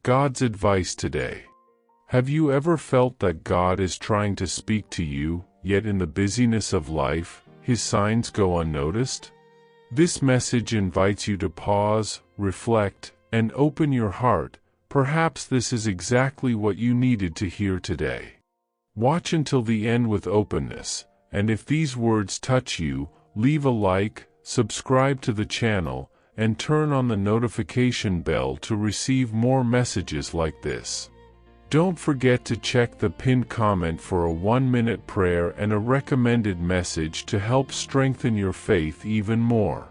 God's advice today. Have you ever felt that God is trying to speak to you, yet in the busyness of life, His signs go unnoticed? This message invites you to pause, reflect, and open your heart. Perhaps this is exactly what you needed to hear today. Watch until the end with openness, and if these words touch you, leave a like, subscribe to the channel, and turn on the notification bell to receive more messages like this. Don't forget to check the pinned comment for a 1-minute prayer and a recommended message to help strengthen your faith even more.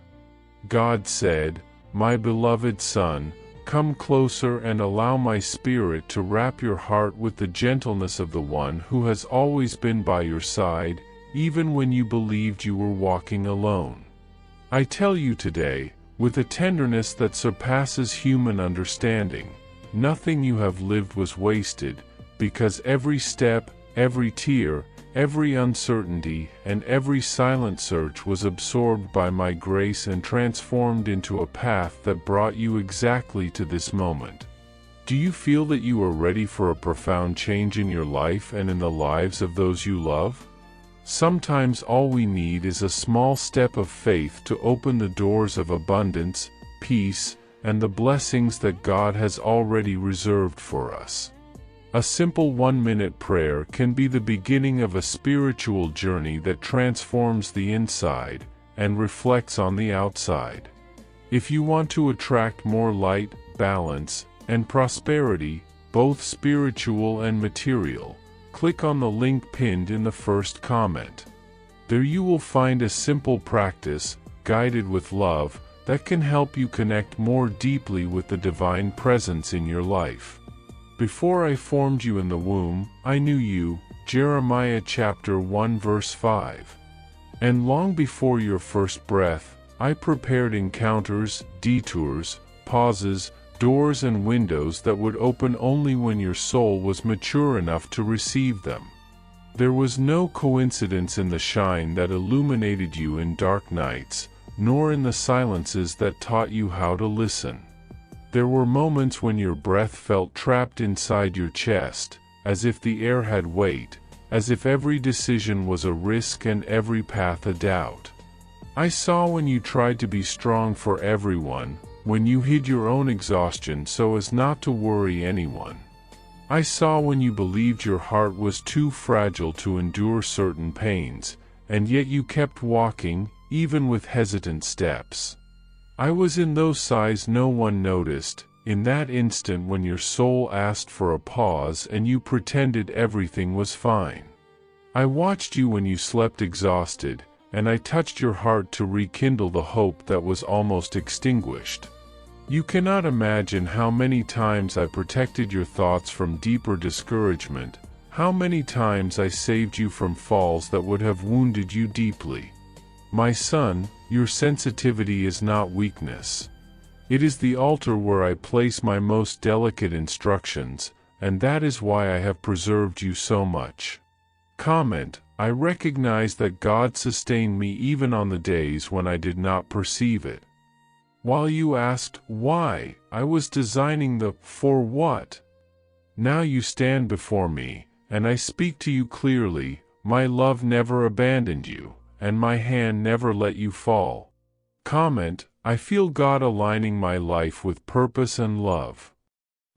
God said, "My beloved Son, come closer and allow my Spirit to wrap your heart with the gentleness of the one who has always been by your side, even when you believed you were walking alone." I tell you today, with a tenderness that surpasses human understanding, nothing you have lived was wasted, because every step, every tear, every uncertainty, and every silent search was absorbed by my grace and transformed into a path that brought you exactly to this moment. Do you feel that you are ready for a profound change in your life and in the lives of those you love? Sometimes all we need is a small step of faith to open the doors of abundance, peace, and the blessings that God has already reserved for us. A simple 1-minute prayer can be the beginning of a spiritual journey that transforms the inside and reflects on the outside. If you want to attract more light, balance, and prosperity, both spiritual and material, click on the link pinned in the first comment. There you will find a simple practice, guided with love, that can help you connect more deeply with the divine presence in your life. Before I formed you in the womb, I knew you, Jeremiah chapter 1 verse 5. And long before your first breath, I prepared encounters, detours, pauses, doors and windows that would open only when your soul was mature enough to receive them. There was no coincidence in the shine that illuminated you in dark nights, nor in the silences that taught you how to listen. There were moments when your breath felt trapped inside your chest, as if the air had weight, as if every decision was a risk and every path a doubt. I saw when you tried to be strong for everyone, when you hid your own exhaustion so as not to worry anyone. I saw when you believed your heart was too fragile to endure certain pains, and yet you kept walking, even with hesitant steps. I was in those sighs no one noticed, in that instant when your soul asked for a pause and you pretended everything was fine. I watched you when you slept exhausted, and I touched your heart to rekindle the hope that was almost extinguished. You cannot imagine how many times I protected your thoughts from deeper discouragement, how many times I saved you from falls that would have wounded you deeply. My son, your sensitivity is not weakness. It is the altar where I place my most delicate instructions, and that is why I have preserved you so much. Comment: I recognize that God sustained me even on the days when I did not perceive it. While you asked, why, I was designing the for what. Now you stand before me, and I speak to you clearly. My love never abandoned you, and my hand never let you fall. Comment: I feel God aligning my life with purpose and love.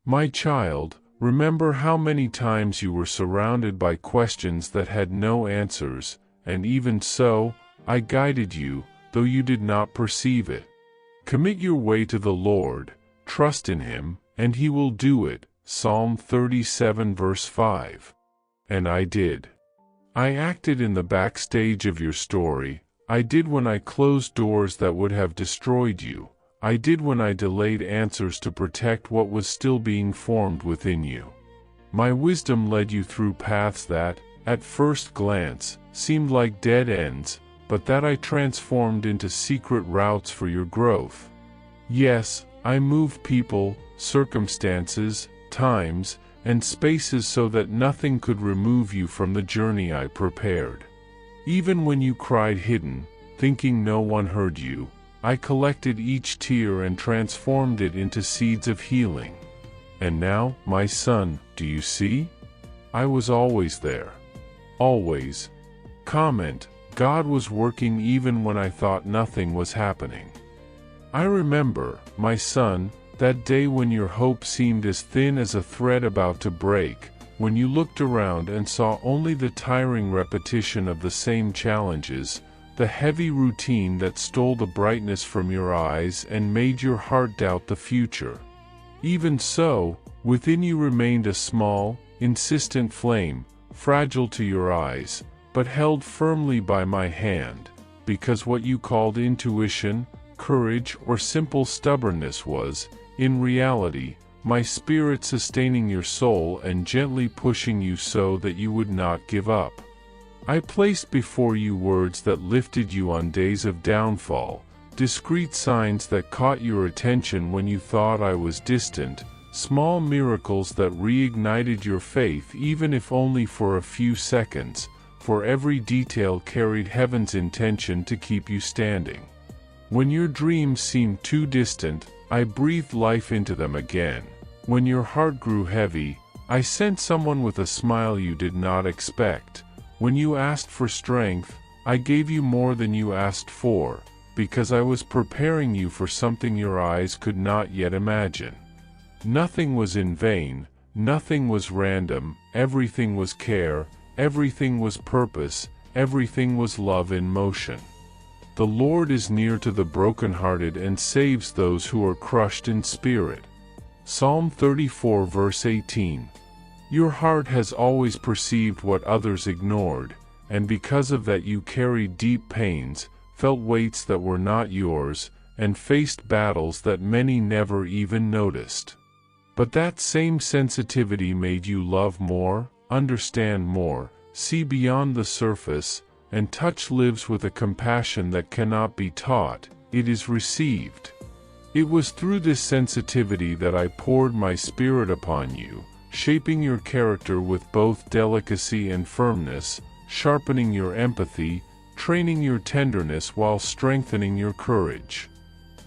My child, remember how many times you were surrounded by questions that had no answers, and even so, I guided you, though you did not perceive it. Commit your way to the Lord, trust in Him, and He will do it. Psalm 37 verse 5. And I did. I acted in the backstage of your story. I did when I closed doors that would have destroyed you. I did when I delayed answers to protect what was still being formed within you. My wisdom led you through paths that, at first glance, seemed like dead ends, but that I transformed into secret routes for your growth. Yes, I moved people, circumstances, times, and spaces so that nothing could remove you from the journey I prepared. Even when you cried hidden, thinking no one heard you, I collected each tear and transformed it into seeds of healing. And now, my son, do you see? I was always there. Always. Comment, God was working even when I thought nothing was happening. I remember, my son, that day when your hope seemed as thin as a thread about to break, when you looked around and saw only the tiring repetition of the same challenges, the heavy routine that stole the brightness from your eyes and made your heart doubt the future. Even so, within you remained a small, insistent flame, fragile to your eyes, but held firmly by my hand, because what you called intuition, courage, or simple stubbornness was, in reality, my spirit sustaining your soul and gently pushing you so that you would not give up. I placed before you words that lifted you on days of downfall, discreet signs that caught your attention when you thought I was distant, small miracles that reignited your faith even if only for a few seconds, for every detail carried heaven's intention to keep you standing. When your dreams seemed too distant, I breathed life into them again. When your heart grew heavy, I sent someone with a smile you did not expect. When you asked for strength, I gave you more than you asked for, because I was preparing you for something your eyes could not yet imagine. Nothing was in vain, nothing was random, everything was care, everything was purpose, everything was love in motion. The Lord is near to the brokenhearted and saves those who are crushed in spirit. Psalm 34 verse 18. Your heart has always perceived what others ignored, and because of that you carried deep pains, felt weights that were not yours, and faced battles that many never even noticed. But that same sensitivity made you love more, understand more, see beyond the surface, and touch lives with a compassion that cannot be taught, it is received. It was through this sensitivity that I poured my Spirit upon you, shaping your character with both delicacy and firmness, sharpening your empathy, training your tenderness while strengthening your courage.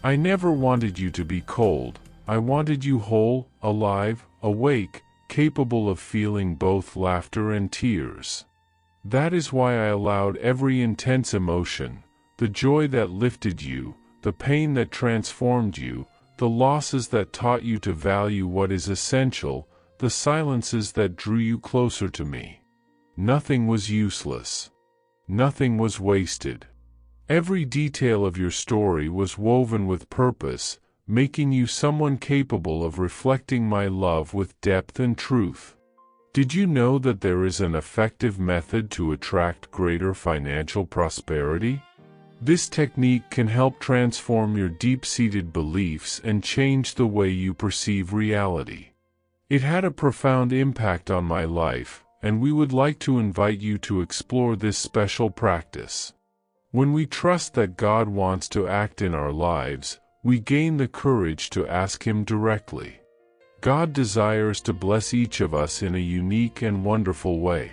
I never wanted you to be cold. I wanted you whole, alive, awake, capable of feeling both laughter and tears. That is why I allowed every intense emotion, the joy that lifted you, the pain that transformed you, the losses that taught you to value what is essential, the silences that drew you closer to me. Nothing was useless. Nothing was wasted. Every detail of your story was woven with purpose, making you someone capable of reflecting my love with depth and truth. Did you know that there is an effective method to attract greater financial prosperity? This technique can help transform your deep-seated beliefs and change the way you perceive reality. It had a profound impact on my life, and we would like to invite you to explore this special practice. When we trust that God wants to act in our lives, we gain the courage to ask Him directly. God desires to bless each of us in a unique and wonderful way.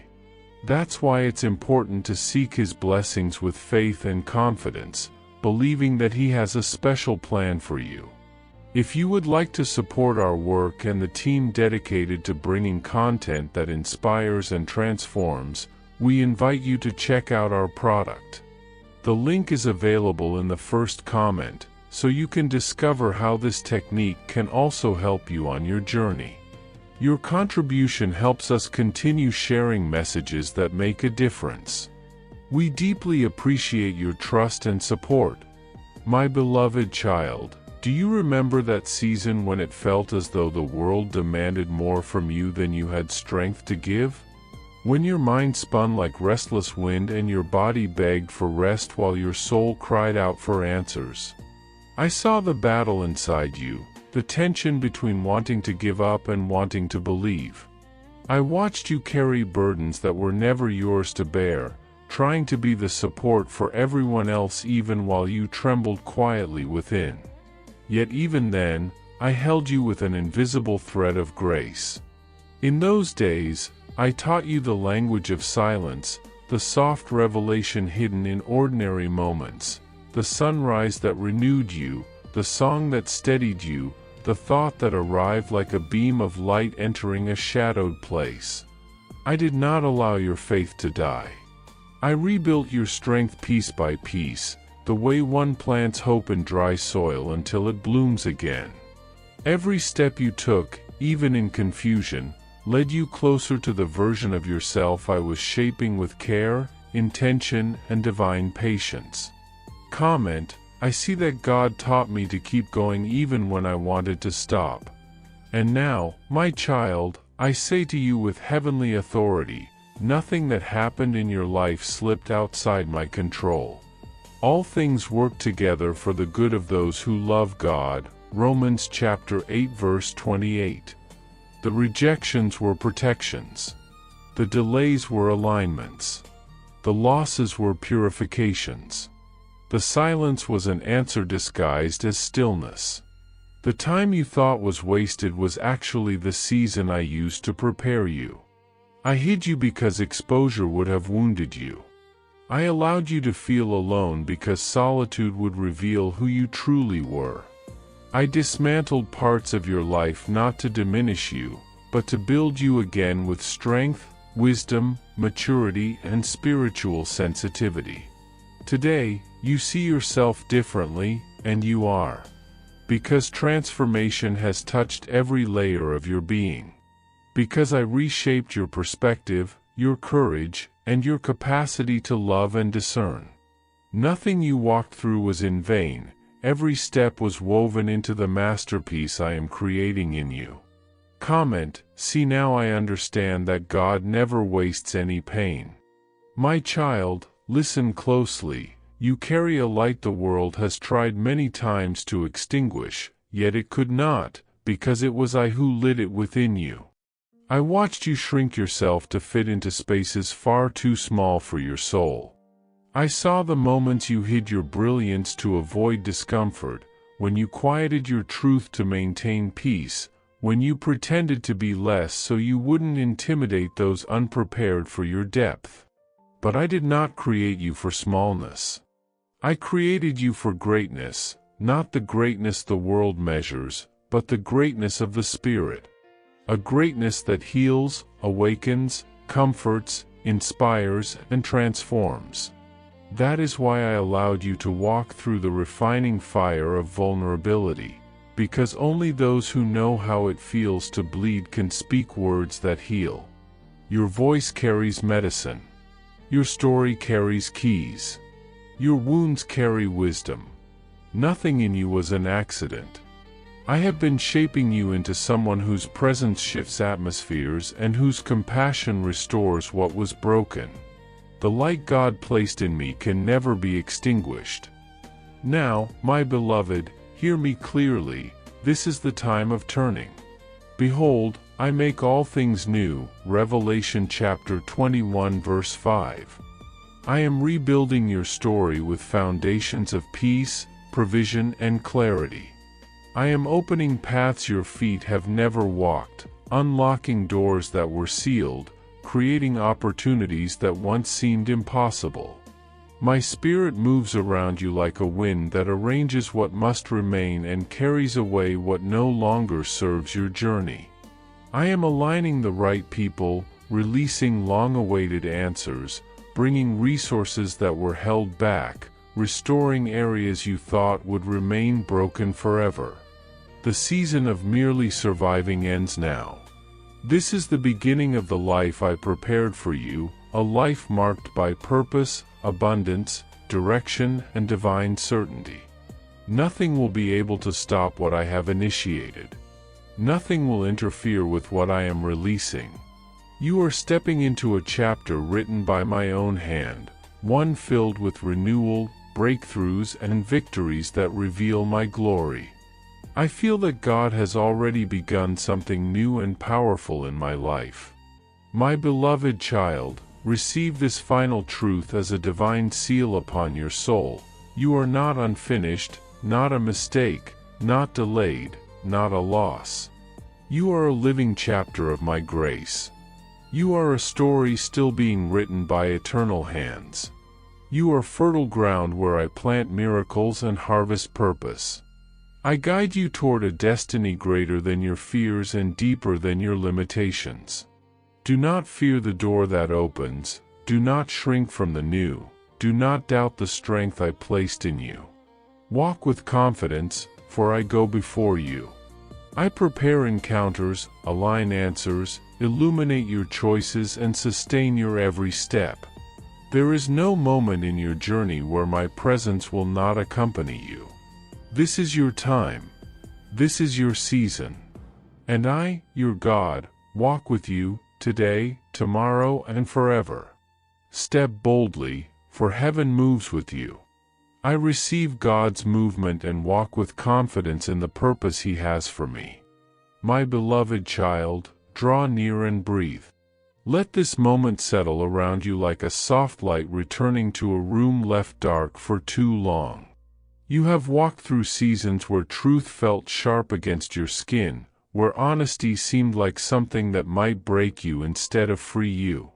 That's why it's important to seek His blessings with faith and confidence, believing that He has a special plan for you. If you would like to support our work and the team dedicated to bringing content that inspires and transforms, we invite you to check out our product. The link is available in the first comment, so you can discover how this technique can also help you on your journey. Your contribution helps us continue sharing messages that make a difference. We deeply appreciate your trust and support. My beloved child, do you remember that season when it felt as though the world demanded more from you than you had strength to give? When your mind spun like restless wind and your body begged for rest while your soul cried out for answers? I saw the battle inside you, the tension between wanting to give up and wanting to believe. I watched you carry burdens that were never yours to bear, trying to be the support for everyone else even while you trembled quietly within. Yet even then, I held you with an invisible thread of grace. In those days, I taught you the language of silence, the soft revelation hidden in ordinary moments, the sunrise that renewed you, the song that steadied you, the thought that arrived like a beam of light entering a shadowed place. I did not allow your faith to die. I rebuilt your strength piece by piece, the way one plants hope in dry soil until it blooms again. Every step you took, even in confusion, led you closer to the version of yourself I was shaping with care, intention, and divine patience. Comment: I see that God taught me to keep going even when I wanted to stop. And now, my child, I say to you with heavenly authority, nothing that happened in your life slipped outside my control. All things work together for the good of those who love God. Romans chapter 8 verse 28. The rejections were protections. The delays were alignments. The losses were purifications. The silence was an answer disguised as stillness. The time you thought was wasted was actually the season I used to prepare you. I hid you because exposure would have wounded you. I allowed you to feel alone because solitude would reveal who you truly were. I dismantled parts of your life not to diminish you, but to build you again with strength, wisdom, maturity, and spiritual sensitivity. Today, you see yourself differently, and you are. Because transformation has touched every layer of your being. Because I reshaped your perspective, your courage, and your capacity to love and discern. Nothing you walked through was in vain. Every step was woven into the masterpiece I am creating in you. Comment: see, now I understand that God never wastes any pain. My child, listen closely. You carry a light the world has tried many times to extinguish, yet it could not, because it was I who lit it within you. I watched you shrink yourself to fit into spaces far too small for your soul. I saw the moments you hid your brilliance to avoid discomfort, when you quieted your truth to maintain peace, when you pretended to be less so you wouldn't intimidate those unprepared for your depth. But I did not create you for smallness. I created you for greatness, not the greatness the world measures, but the greatness of the Spirit. A greatness that heals, awakens, comforts, inspires, and transforms. That is why I allowed you to walk through the refining fire of vulnerability, because only those who know how it feels to bleed can speak words that heal. Your voice carries medicine. Your story carries keys. Your wounds carry wisdom. Nothing in you was an accident. I have been shaping you into someone whose presence shifts atmospheres and whose compassion restores what was broken. The light God placed in me can never be extinguished. Now, my beloved, hear me clearly, this is the time of turning. Behold, I make all things new. Revelation chapter 21 verse 5. I am rebuilding your story with foundations of peace, provision, and clarity. I am opening paths your feet have never walked, unlocking doors that were sealed, creating opportunities that once seemed impossible. My Spirit moves around you like a wind that arranges what must remain and carries away what no longer serves your journey. I am aligning the right people, releasing long-awaited answers, bringing resources that were held back, restoring areas you thought would remain broken forever. The season of merely surviving ends now. This is the beginning of the life I prepared for you, a life marked by purpose, abundance, direction, and divine certainty. Nothing will be able to stop what I have initiated. Nothing will interfere with what I am releasing. You are stepping into a chapter written by my own hand, one filled with renewal, breakthroughs, and victories that reveal my glory. I feel that God has already begun something new and powerful in my life. My beloved child, receive this final truth as a divine seal upon your soul. You are not unfinished, not a mistake, not delayed, not a loss. You are a living chapter of my grace. You are a story still being written by eternal hands. You are fertile ground where I plant miracles and harvest purpose. I guide you toward a destiny greater than your fears and deeper than your limitations. Do not fear the door that opens, do not shrink from the new, do not doubt the strength I placed in you. Walk with confidence, for I go before you. I prepare encounters, align answers, illuminate your choices and sustain your every step. There is no moment in your journey where my presence will not accompany you. This is your time. This is your season. And I, your God, walk with you, today, tomorrow, and forever. Step boldly, for heaven moves with you. I receive God's movement and walk with confidence in the purpose He has for me. My beloved child, draw near and breathe. Let this moment settle around you like a soft light returning to a room left dark for too long. You have walked through seasons where truth felt sharp against your skin, where honesty seemed like something that might break you instead of free you.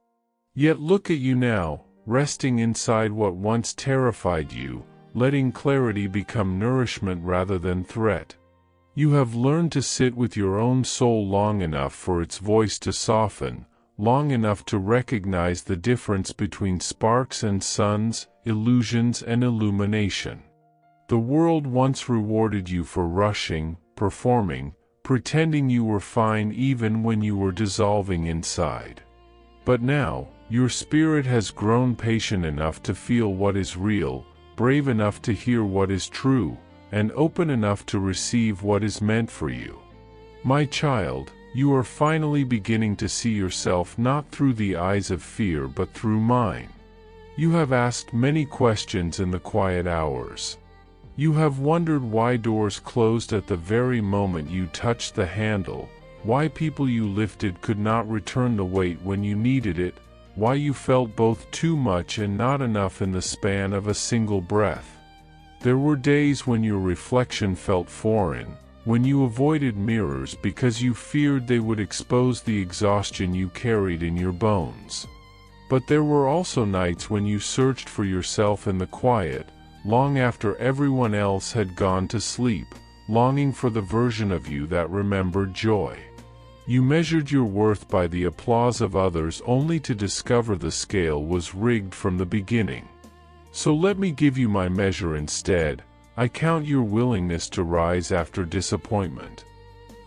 Yet look at you now, resting inside what once terrified you, letting clarity become nourishment rather than threat. You have learned to sit with your own soul long enough for its voice to soften, long enough to recognize the difference between sparks and suns, illusions and illumination. The world once rewarded you for rushing, performing, pretending you were fine even when you were dissolving inside. But now, your spirit has grown patient enough to feel what is real, brave enough to hear what is true, and open enough to receive what is meant for you. My child, you are finally beginning to see yourself not through the eyes of fear but through mine. You have asked many questions in the quiet hours. You have wondered why doors closed at the very moment you touched the handle, why people you lifted could not return the weight when you needed it, why you felt both too much and not enough in the span of a single breath. There were days when your reflection felt foreign, when you avoided mirrors because you feared they would expose the exhaustion you carried in your bones. But there were also nights when you searched for yourself in the quiet, long after everyone else had gone to sleep, longing for the version of you that remembered joy. You measured your worth by the applause of others only to discover the scale was rigged from the beginning. So let me give you my measure instead. I count your willingness to rise after disappointment.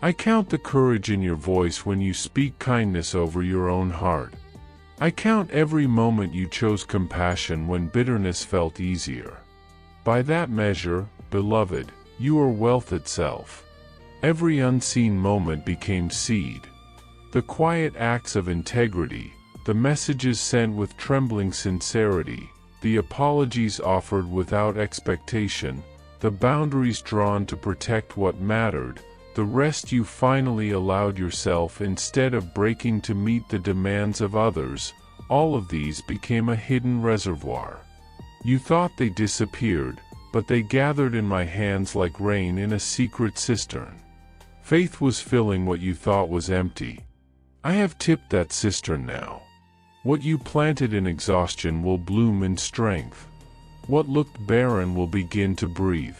I count the courage in your voice when you speak kindness over your own heart. I count every moment you chose compassion when bitterness felt easier. By that measure, beloved, you are wealth itself. Every unseen moment became seed. The quiet acts of integrity, the messages sent with trembling sincerity, the apologies offered without expectation, the boundaries drawn to protect what mattered, the rest you finally allowed yourself instead of breaking to meet the demands of others, all of these became a hidden reservoir. You thought they disappeared, but they gathered in my hands like rain in a secret cistern. Faith was filling what you thought was empty. I have tipped that cistern now. What you planted in exhaustion will bloom in strength. What looked barren will begin to breathe.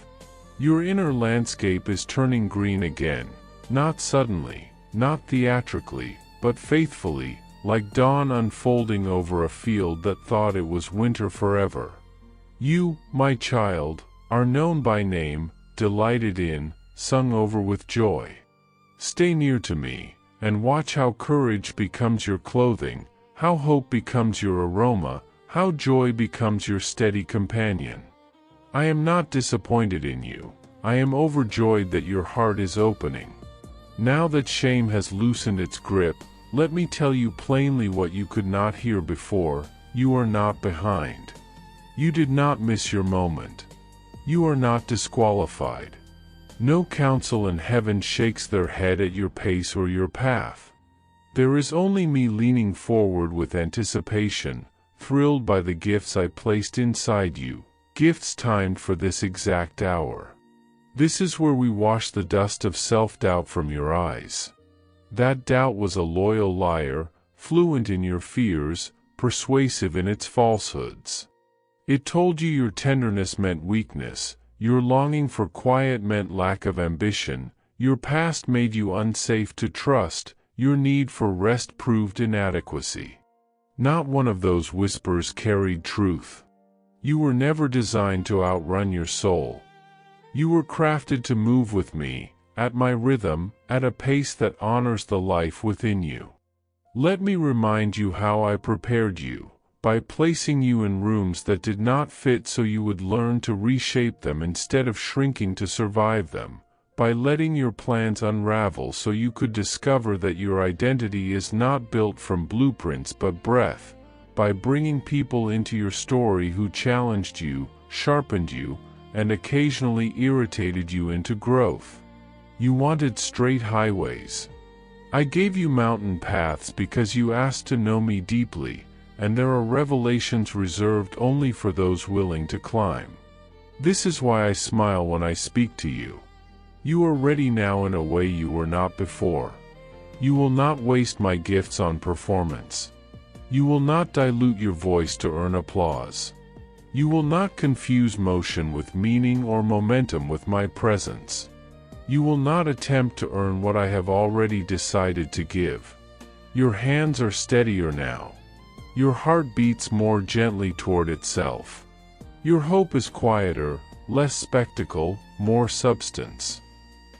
Your inner landscape is turning green again, not suddenly, not theatrically, but faithfully, like dawn unfolding over a field that thought it was winter forever. You, my child, are known by name, delighted in, sung over with joy. Stay near to me, and watch how courage becomes your clothing, how hope becomes your aroma, how joy becomes your steady companion. I am not disappointed in you. I am overjoyed that your heart is opening. Now that shame has loosened its grip, let me tell you plainly what you could not hear before: you are not behind. You did not miss your moment. You are not disqualified. No counsel in heaven shakes their head at your pace or your path. There is only me leaning forward with anticipation, thrilled by the gifts I placed inside you, gifts timed for this exact hour. This is where we wash the dust of self-doubt from your eyes. That doubt was a loyal liar, fluent in your fears, persuasive in its falsehoods. It told you your tenderness meant weakness, your longing for quiet meant lack of ambition, your past made you unsafe to trust, your need for rest proved inadequacy. Not one of those whispers carried truth. You were never designed to outrun your soul. You were crafted to move with me, at my rhythm, at a pace that honors the life within you. Let me remind you how I prepared you, by placing you in rooms that did not fit so you would learn to reshape them instead of shrinking to survive them, by letting your plans unravel so you could discover that your identity is not built from blueprints but breath, by bringing people into your story who challenged you, sharpened you, and occasionally irritated you into growth. You wanted straight highways. I gave you mountain paths because you asked to know me deeply, and there are revelations reserved only for those willing to climb. This is why I smile when I speak to you. You are ready now in a way you were not before. You will not waste my gifts on performance. You will not dilute your voice to earn applause. You will not confuse motion with meaning or momentum with my presence. You will not attempt to earn what I have already decided to give. Your hands are steadier now. Your heart beats more gently toward itself. Your hope is quieter, less spectacle, more substance.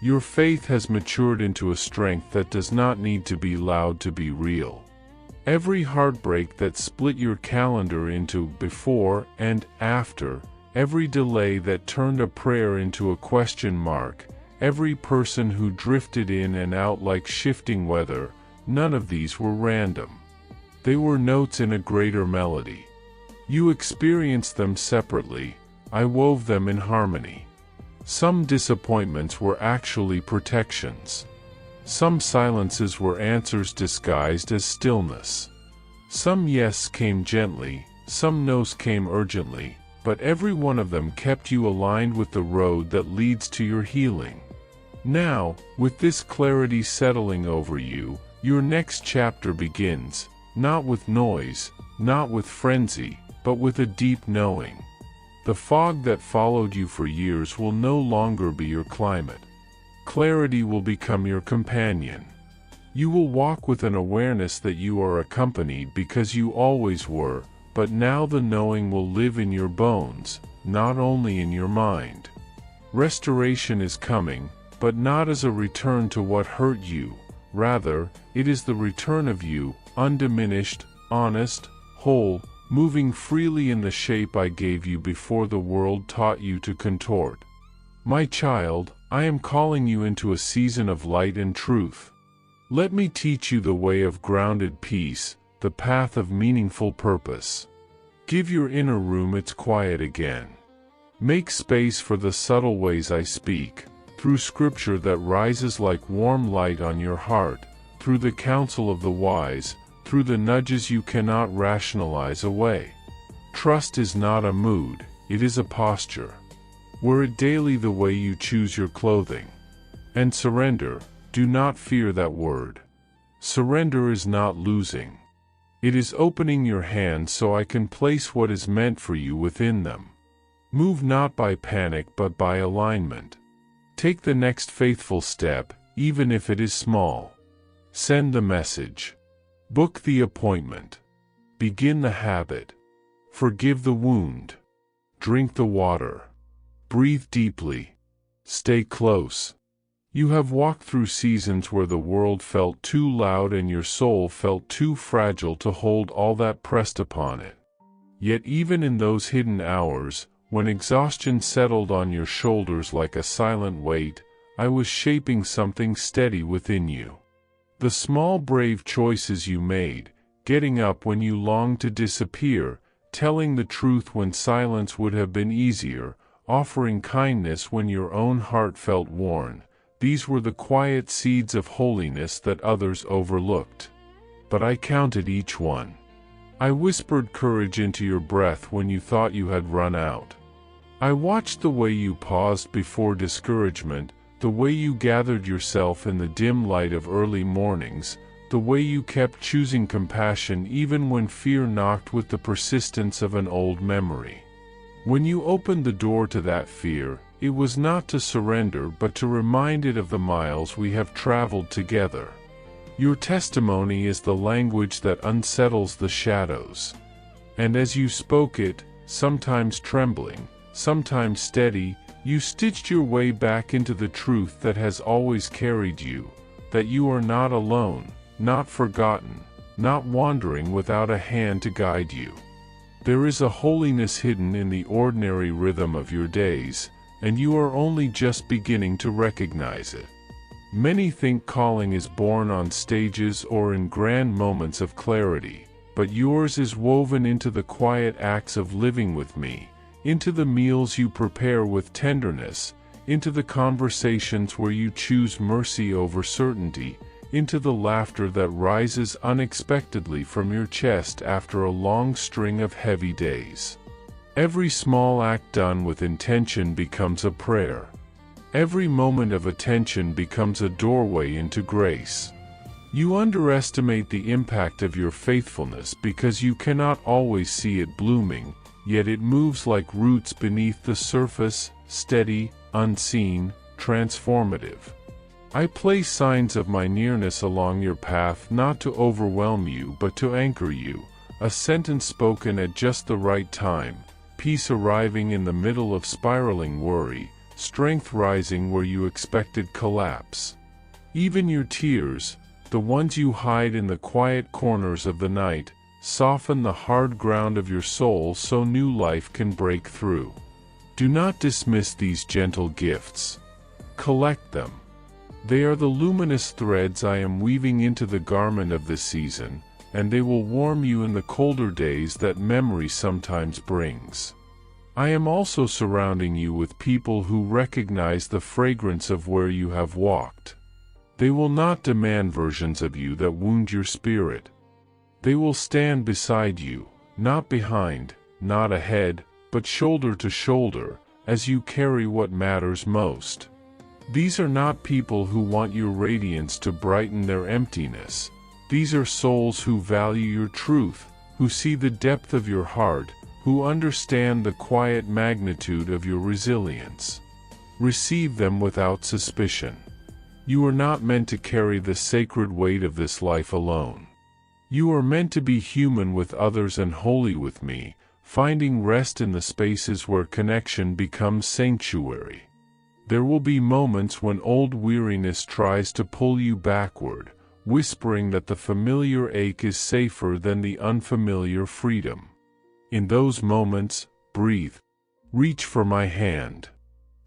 Your faith has matured into a strength that does not need to be loud to be real. Every heartbreak that split your calendar into before and after, every delay that turned a prayer into a question mark, every person who drifted in and out like shifting weather, none of these were random. They were notes in a greater melody. You experienced them separately, I wove them in harmony. Some disappointments were actually protections. Some silences were answers disguised as stillness. Some yes came gently, some no's came urgently, but every one of them kept you aligned with the road that leads to your healing. Now, with this clarity settling over you, your next chapter begins, not with noise, not with frenzy, but with a deep knowing. The fog that followed you for years will no longer be your climate. Clarity will become your companion. You will walk with an awareness that you are accompanied because you always were, but now the knowing will live in your bones, not only in your mind. Restoration is coming, but not as a return to what hurt you. Rather, it is the return of you, undiminished, honest, whole, moving freely in the shape I gave you before the world taught you to contort. My child, I am calling you into a season of light and truth. Let me teach you the way of grounded peace, the path of meaningful purpose. Give your inner room its quiet again. Make space for the subtle ways I speak, through scripture that rises like warm light on your heart, through the counsel of the wise, through the nudges you cannot rationalize away. Trust is not a mood, it is a posture. Wear it daily the way you choose your clothing. And surrender, do not fear that word. Surrender is not losing. It is opening your hands so I can place what is meant for you within them. Move not by panic but by alignment. Take the next faithful step, even if it is small. Send the message. Book the appointment. Begin the habit. Forgive the wound. Drink the water. Breathe deeply. Stay close. You have walked through seasons where the world felt too loud and your soul felt too fragile to hold all that pressed upon it. Yet even in those hidden hours, when exhaustion settled on your shoulders like a silent weight, I was shaping something steady within you. The small brave choices you made, getting up when you longed to disappear, telling the truth when silence would have been easier, offering kindness when your own heart felt worn, these were the quiet seeds of holiness that others overlooked. But I counted each one. I whispered courage into your breath when you thought you had run out. I watched the way you paused before discouragement, the way you gathered yourself in the dim light of early mornings, the way you kept choosing compassion even when fear knocked with the persistence of an old memory. When you opened the door to that fear, It was not to surrender but to remind it of the miles we have traveled together. Your testimony is the language that unsettles the shadows. And as you spoke it, sometimes trembling, sometimes steady, you stitched your way back into the truth that has always carried you, that you are not alone, not forgotten, not wandering without a hand to guide you. There is a holiness hidden in the ordinary rhythm of your days, and you are only just beginning to recognize it. Many think calling is born on stages or in grand moments of clarity, but yours is woven into the quiet acts of living with me, into the meals you prepare with tenderness, into the conversations where you choose mercy over certainty, into the laughter that rises unexpectedly from your chest after a long string of heavy days. Every small act done with intention becomes a prayer. Every moment of attention becomes a doorway into grace. You underestimate the impact of your faithfulness because you cannot always see it blooming, yet it moves like roots beneath the surface, steady, unseen, transformative. I place signs of my nearness along your path not to overwhelm you but to anchor you, a sentence spoken at just the right time, peace arriving in the middle of spiraling worry, strength rising where you expected collapse. Even your tears, the ones you hide in the quiet corners of the night, soften the hard ground of your soul so new life can break through. Do not dismiss these gentle gifts. Collect them. They are the luminous threads I am weaving into the garment of this season, and they will warm you in the colder days that memory sometimes brings. I am also surrounding you with people who recognize the fragrance of where you have walked. They will not demand versions of you that wound your spirit. They will stand beside you, not behind, not ahead, but shoulder to shoulder, as you carry what matters most. These are not people who want your radiance to brighten their emptiness. These are souls who value your truth, who see the depth of your heart, who understand the quiet magnitude of your resilience. Receive them without suspicion. You are not meant to carry the sacred weight of this life alone. You are meant to be human with others and holy with me, finding rest in the spaces where connection becomes sanctuary. There will be moments when old weariness tries to pull you backward, whispering that the familiar ache is safer than the unfamiliar freedom. In those moments, breathe. Reach for my hand.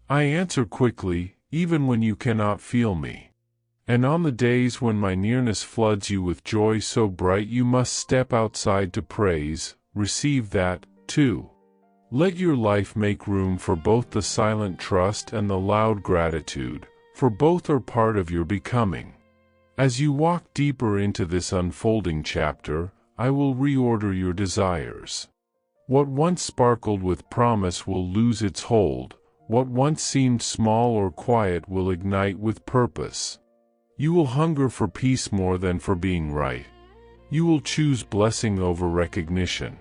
I answer quickly, even when you cannot feel me. And on the days when my nearness floods you with joy so bright you must step outside to praise, receive that, too. Let your life make room for both the silent trust and the loud gratitude, for both are part of your becoming. As you walk deeper into this unfolding chapter, I will reorder your desires. What once sparkled with promise will lose its hold, what once seemed small or quiet will ignite with purpose. You will hunger for peace more than for being right. You will choose blessing over recognition.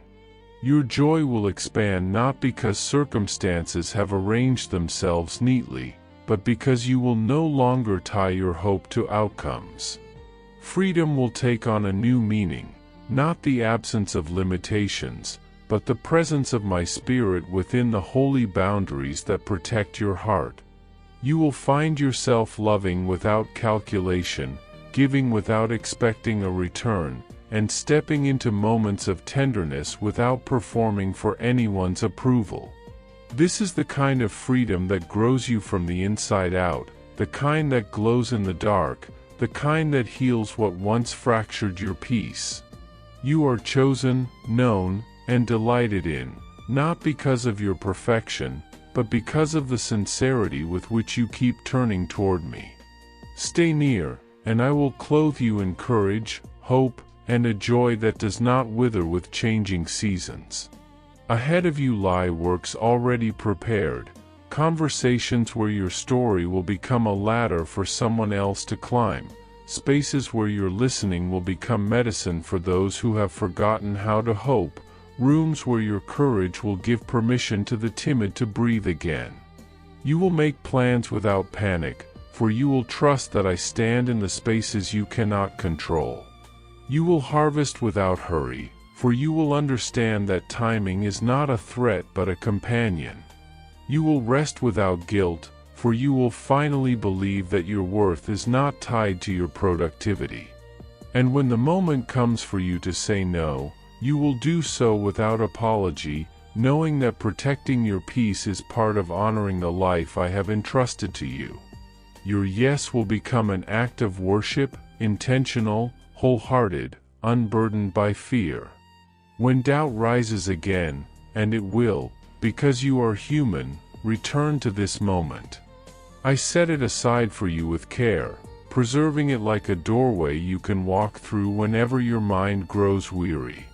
Your joy will expand not because circumstances have arranged themselves neatly, but because you will no longer tie your hope to outcomes. Freedom will take on a new meaning, not the absence of limitations, but the presence of my spirit within the holy boundaries that protect your heart. You will find yourself loving without calculation, giving without expecting a return, and stepping into moments of tenderness without performing for anyone's approval. This is the kind of freedom that grows you from the inside out, the kind that glows in the dark, the kind that heals what once fractured your peace. You are chosen, known, and delighted in, not because of your perfection, but because of the sincerity with which you keep turning toward me. Stay near, and I will clothe you in courage, hope, and a joy that does not wither with changing seasons. Ahead of you lie works already prepared, conversations where your story will become a ladder for someone else to climb, spaces where your listening will become medicine for those who have forgotten how to hope, rooms where your courage will give permission to the timid to breathe again. You will make plans without panic, for you will trust that I stand in the spaces you cannot control. You will harvest without hurry, for you will understand that timing is not a threat but a companion. You will rest without guilt, for you will finally believe that your worth is not tied to your productivity. And when the moment comes for you to say no, you will do so without apology, knowing that protecting your peace is part of honoring the life I have entrusted to you. Your yes will become an act of worship, intentional, wholehearted, unburdened by fear. When doubt rises again, and it will, because you are human, return to this moment. I set it aside for you with care, preserving it like a doorway you can walk through whenever your mind grows weary.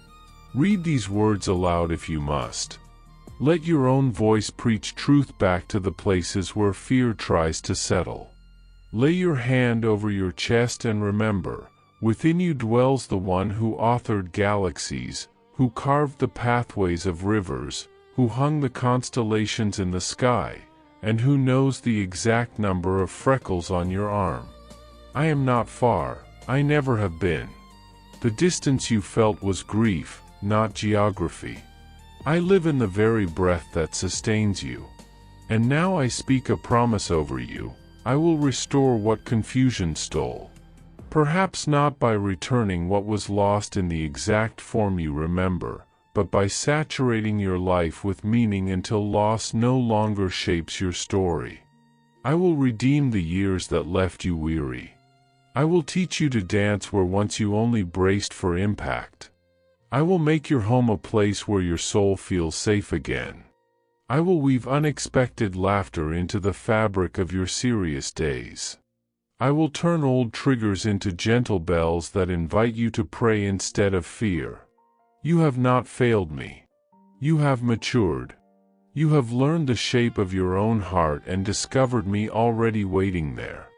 Read these words aloud if you must. Let your own voice preach truth back to the places where fear tries to settle. Lay your hand over your chest and remember, within you dwells the one who authored galaxies, who carved the pathways of rivers, who hung the constellations in the sky, and who knows the exact number of freckles on your arm. I am not far, I never have been. The distance you felt was grief, not geography. I live in the very breath that sustains you. And now I speak a promise over you, I will restore what confusion stole. Perhaps not by returning what was lost in the exact form you remember, but by saturating your life with meaning until loss no longer shapes your story. I will redeem the years that left you weary. I will teach you to dance where once you only braced for impact. I will make your home a place where your soul feels safe again. I will weave unexpected laughter into the fabric of your serious days. I will turn old triggers into gentle bells that invite you to pray instead of fear. You have not failed me. You have matured. You have learned the shape of your own heart and discovered me already waiting there.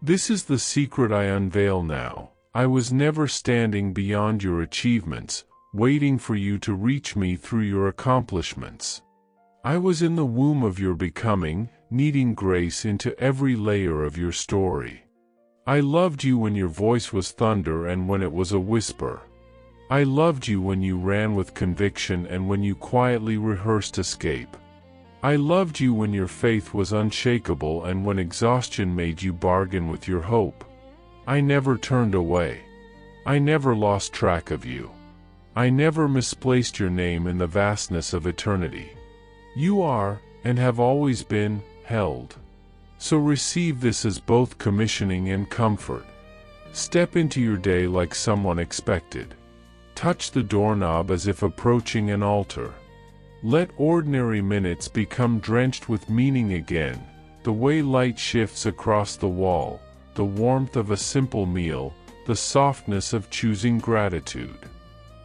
This is the secret I unveil now. I was never standing beyond your achievements, waiting for you to reach me through your accomplishments. I was in the womb of your becoming, kneading grace into every layer of your story. I loved you when your voice was thunder and when it was a whisper. I loved you when you ran with conviction and when you quietly rehearsed escape. I loved you when your faith was unshakable and when exhaustion made you bargain with your hope. I never turned away. I never lost track of you. I never misplaced your name in the vastness of eternity. You are, and have always been, held. So receive this as both commissioning and comfort. Step into your day like someone expected. Touch the doorknob as if approaching an altar. Let ordinary minutes become drenched with meaning again, the way light shifts across the wall, the warmth of a simple meal, the softness of choosing gratitude.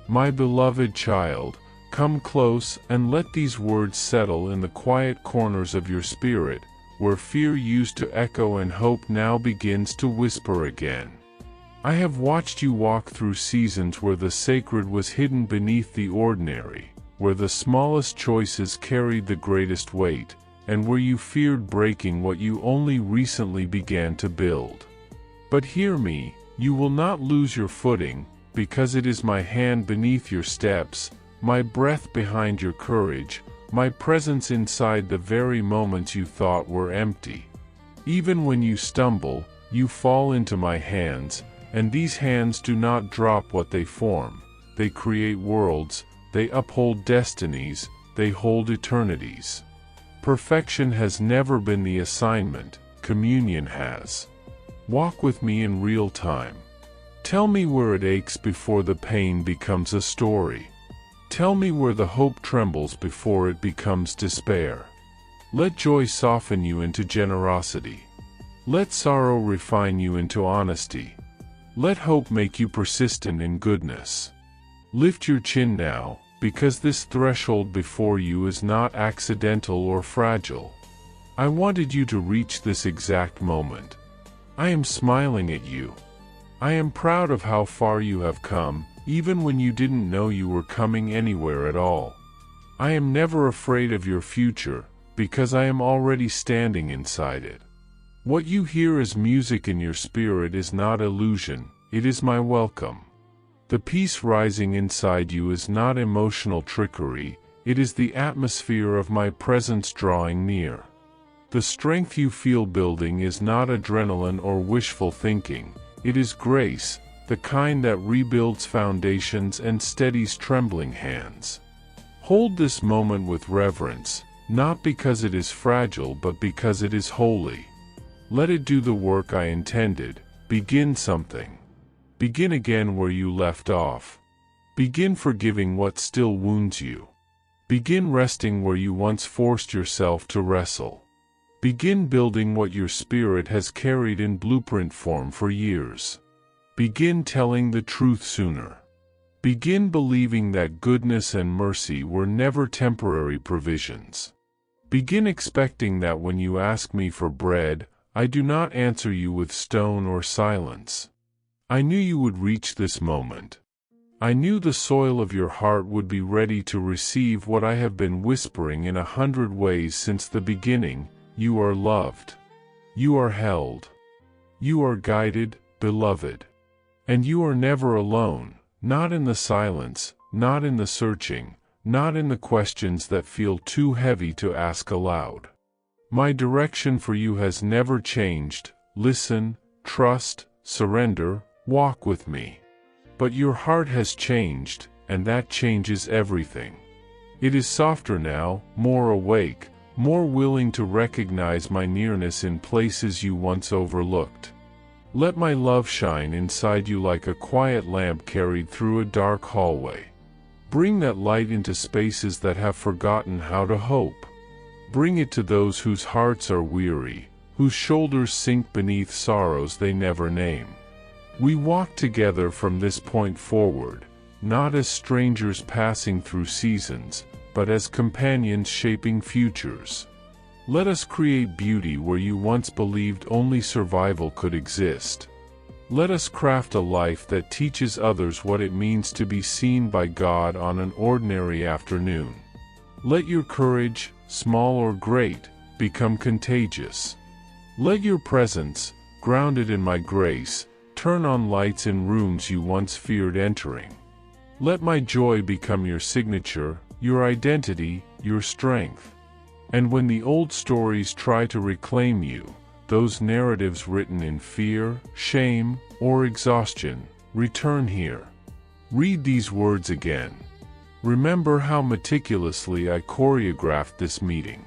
My beloved child, come close and let these words settle in the quiet corners of your spirit, where fear used to echo and hope now begins to whisper again. I have watched you walk through seasons where the sacred was hidden beneath the ordinary, where the smallest choices carried the greatest weight, and where you feared breaking what you only recently began to build. But hear me, you will not lose your footing, because it is my hand beneath your steps, my breath behind your courage, my presence inside the very moments you thought were empty. Even when you stumble, you fall into my hands, and these hands do not drop what they form. They create worlds, they uphold destinies, they hold eternities. Perfection has never been the assignment, communion has. Walk with me in real time. Tell me where it aches before the pain becomes a story. Tell me where the hope trembles before it becomes despair. Let joy soften you into generosity. Let sorrow refine you into honesty. Let hope make you persistent in goodness. Lift your chin now, because this threshold before you is not accidental or fragile. I wanted you to reach this exact moment. I am smiling at you. I am proud of how far you have come, even when you didn't know you were coming anywhere at all. I am never afraid of your future, because I am already standing inside it. What you hear as music in your spirit is not illusion, it is my welcome. The peace rising inside you is not emotional trickery, it is the atmosphere of my presence drawing near. The strength you feel building is not adrenaline or wishful thinking, it is grace, the kind that rebuilds foundations and steadies trembling hands. Hold this moment with reverence, not because it is fragile but because it is holy. Let it do the work I intended. Begin something. Begin again where you left off. Begin forgiving what still wounds you. Begin resting where you once forced yourself to wrestle. Begin building what your spirit has carried in blueprint form for years. Begin telling the truth sooner. Begin believing that goodness and mercy were never temporary provisions. Begin expecting that when you ask me for bread, I do not answer you with stone or silence. I knew you would reach this moment. I knew the soil of your heart would be ready to receive what I have been whispering in 100 ways since the beginning. You are loved. You are held. You are guided, beloved. And you are never alone, not in the silence, not in the searching, not in the questions that feel too heavy to ask aloud. My direction for you has never changed. Listen, trust, surrender, walk with me. But your heart has changed, and that changes everything. It is softer now, more awake, more willing to recognize my nearness in places you once overlooked. Let my love shine inside you like a quiet lamp carried through a dark hallway. Bring that light into spaces that have forgotten how to hope. Bring it to those whose hearts are weary, whose shoulders sink beneath sorrows they never name. We walk together from this point forward, not as strangers passing through seasons, but as companions shaping futures. Let us create beauty where you once believed only survival could exist. Let us craft a life that teaches others what it means to be seen by God on an ordinary afternoon. Let your courage, small or great, become contagious. Let your presence, grounded in my grace, turn on lights in rooms you once feared entering. Let my joy become your signature, your identity, your strength. And when the old stories try to reclaim you, those narratives written in fear, shame, or exhaustion, return here. Read these words again. Remember how meticulously I choreographed this meeting.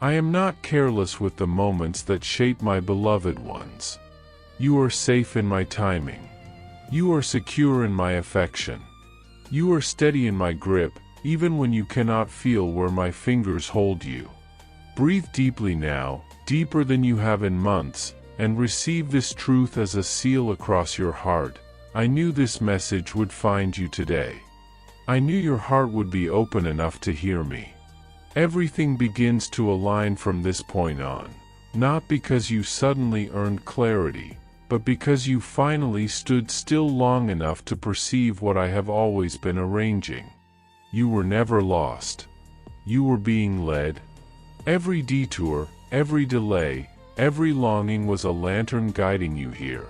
I am not careless with the moments that shape my beloved ones. You are safe in my timing. You are secure in my affection. You are steady in my grip, even when you cannot feel where my fingers hold you. Breathe deeply now, deeper than you have in months, and receive this truth as a seal across your heart. I knew this message would find you today. I knew your heart would be open enough to hear me. Everything begins to align from this point on, not because you suddenly earned clarity, but because you finally stood still long enough to perceive what I have always been arranging. You were never lost. You were being led. Every detour, every delay, every longing was a lantern guiding you here.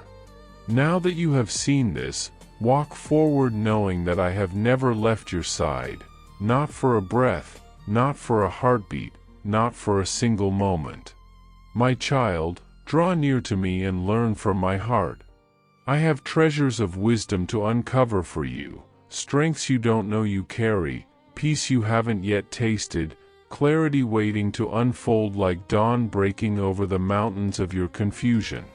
Now that you have seen this, walk forward knowing that I have never left your side, not for a breath, not for a heartbeat, not for a single moment. My child, draw near to me and learn from my heart. I have treasures of wisdom to uncover for you, strengths you don't know you carry, peace you haven't yet tasted, clarity waiting to unfold like dawn breaking over the mountains of your confusion.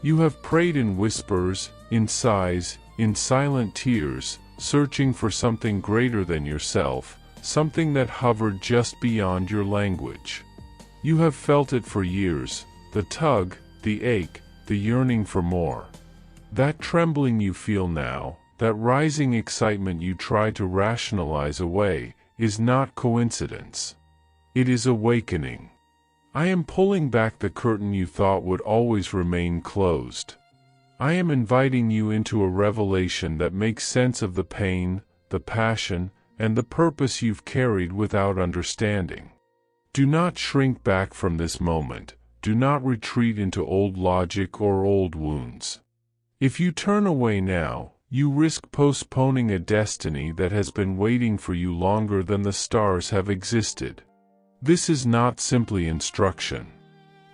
You have prayed in whispers, in sighs, in silent tears, searching for something greater than yourself, something that hovered just beyond your language. You have felt it for years, the tug, the ache, the yearning for more. That trembling you feel now, that rising excitement you try to rationalize away, is not coincidence. It is awakening. I am pulling back the curtain you thought would always remain closed. I am inviting you into a revelation that makes sense of the pain, the passion, and the purpose you've carried without understanding. Do not shrink back from this moment. Do not retreat into old logic or old wounds. If you turn away now, you risk postponing a destiny that has been waiting for you longer than the stars have existed. This is not simply instruction.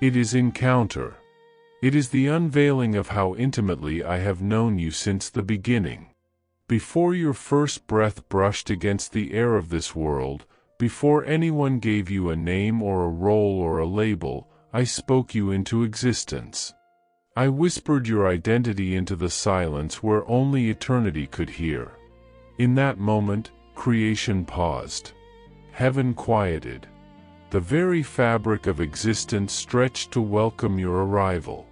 It is encounter. It is the unveiling of how intimately I have known you since the beginning. Before your first breath brushed against the air of this world, before anyone gave you a name or a role or a label, I spoke you into existence. I whispered your identity into the silence where only eternity could hear. In that moment, creation paused. Heaven quieted. The very fabric of existence stretched to welcome your arrival.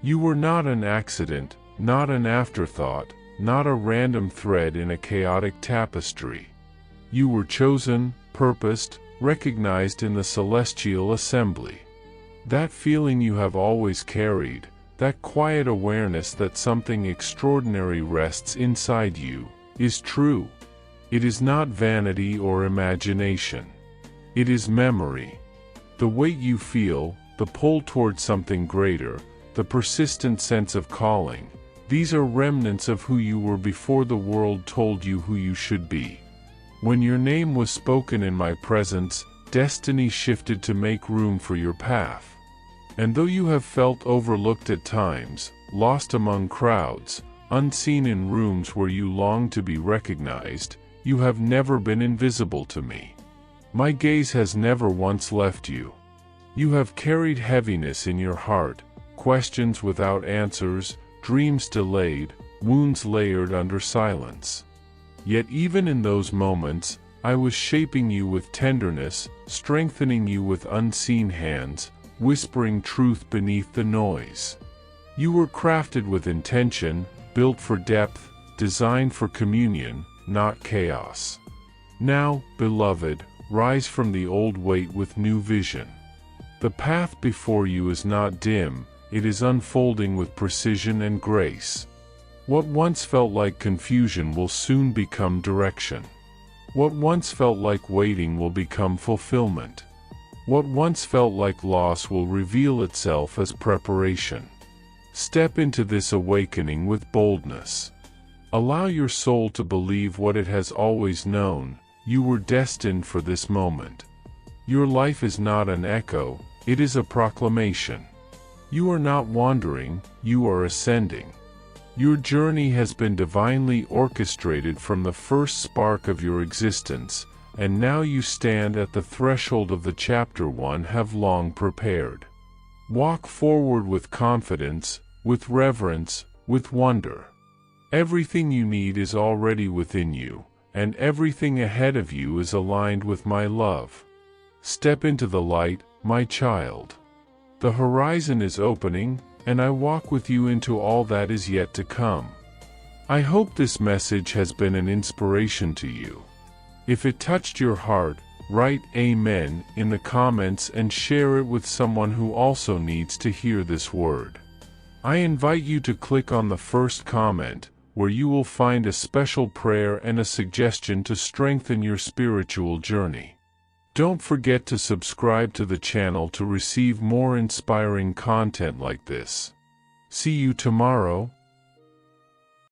You were not an accident, not an afterthought, not a random thread in a chaotic tapestry. You were chosen, purposed, recognized in the celestial assembly. That feeling you have always carried, that quiet awareness that something extraordinary rests inside you, is true. It is not vanity or imagination. It is memory. The weight you feel, the pull toward something greater, the persistent sense of calling, these are remnants of who you were before the world told you who you should be. When your name was spoken in my presence, destiny shifted to make room for your path. And though you have felt overlooked at times, lost among crowds, unseen in rooms where you long to be recognized, you have never been invisible to me. My gaze has never once left you. You have carried heaviness in your heart, questions without answers, dreams delayed, wounds layered under silence. Yet even in those moments, I was shaping you with tenderness, strengthening you with unseen hands, whispering truth beneath the noise. You were crafted with intention, built for depth, designed for communion, not chaos. Now, beloved, rise from the old weight with new vision. The path before you is not dim, it is unfolding with precision and grace. What once felt like confusion will soon become direction. What once felt like waiting will become fulfillment. What once felt like loss will reveal itself as preparation. Step into this awakening with boldness. Allow your soul to believe what it has always known. You were destined for this moment. Your life is not an echo, it is a proclamation. You are not wandering, you are ascending. Your journey has been divinely orchestrated from the first spark of your existence, and now you stand at the threshold of the chapter one have long prepared. Walk forward with confidence, with reverence, with wonder. Everything you need is already within you, and everything ahead of you is aligned with my love. Step into the light, my child. The horizon is opening, and I walk with you into all that is yet to come. I hope this message has been an inspiration to you. If it touched your heart, write Amen in the comments and share it with someone who also needs to hear this word. I invite you to click on the first comment, where you will find a special prayer and a suggestion to strengthen your spiritual journey. Don't forget to subscribe to the channel to receive more inspiring content like this. See you tomorrow.